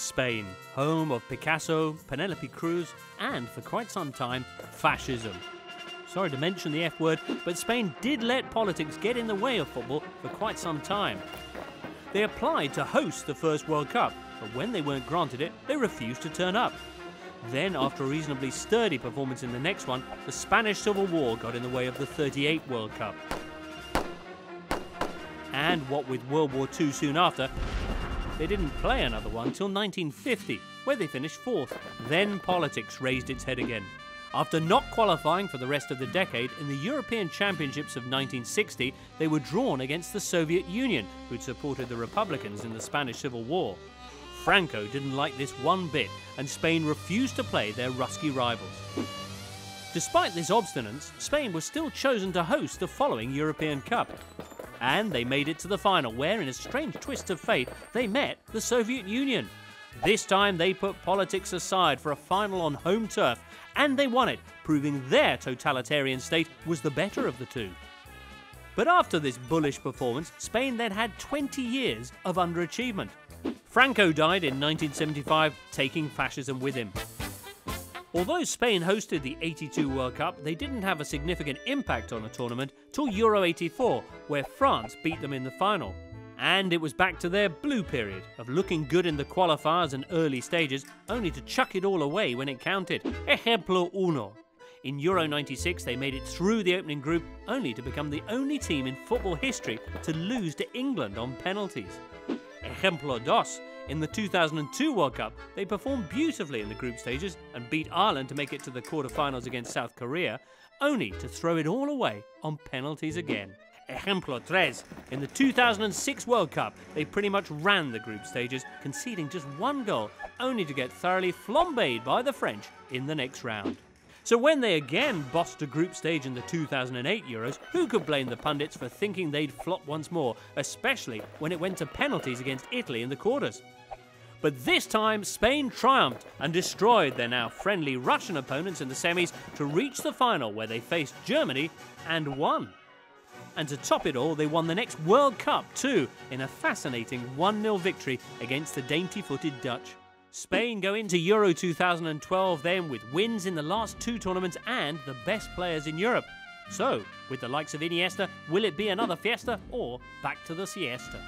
Spain, home of Picasso, Penelope Cruz, and for quite some time, fascism. Sorry to mention the F word, but Spain did let politics get in the way of football for quite some time. They applied to host the first World Cup, but when they weren't granted it, they refused to turn up. Then, after a reasonably sturdy performance in the next one, the Spanish Civil War got in the way of the '38 World Cup. And what with World War II soon after, they didn't play another one till 1950, where they finished fourth. Then politics raised its head again. After not qualifying for the rest of the decade, in the European Championships of 1960, they were drawn against the Soviet Union, who'd supported the Republicans in the Spanish Civil War. Franco didn't like this one bit, and Spain refused to play their Rusky rivals. Despite this obstinance, Spain was still chosen to host the following European Cup. And they made it to the final, where, in a strange twist of fate, they met the Soviet Union. This time they put politics aside for a final on home turf, and they won it, proving their totalitarian state was the better of the two. But after this bullish performance, Spain then had 20 years of underachievement. Franco died in 1975, taking fascism with him. Although Spain hosted the '82 World Cup, they didn't have a significant impact on the tournament till Euro '84, where France beat them in the final. And it was back to their blue period of looking good in the qualifiers and early stages, only to chuck it all away when it counted. Ejemplo uno. In Euro '96, they made it through the opening group, only to become the only team in football history to lose to England on penalties. Ejemplo dos. In the 2002 World Cup, they performed beautifully in the group stages and beat Ireland to make it to the quarterfinals against South Korea, only to throw it all away on penalties again. Ejemplo tres. In the 2006 World Cup, they pretty much ran the group stages, conceding just one goal, only to get thoroughly flambéed by the French in the next round. So when they again bossed a group stage in the 2008 Euros, who could blame the pundits for thinking they'd flop once more, especially when it went to penalties against Italy in the quarters? But this time, Spain triumphed and destroyed their now friendly Russian opponents in the semis to reach the final, where they faced Germany and won. And to top it all, they won the next World Cup too, in a fascinating 1-0 victory against the dainty-footed Dutch. Spain go into Euro 2012 then with wins in the last two tournaments and the best players in Europe. So, with the likes of Iniesta, will it be another fiesta or back to the siesta?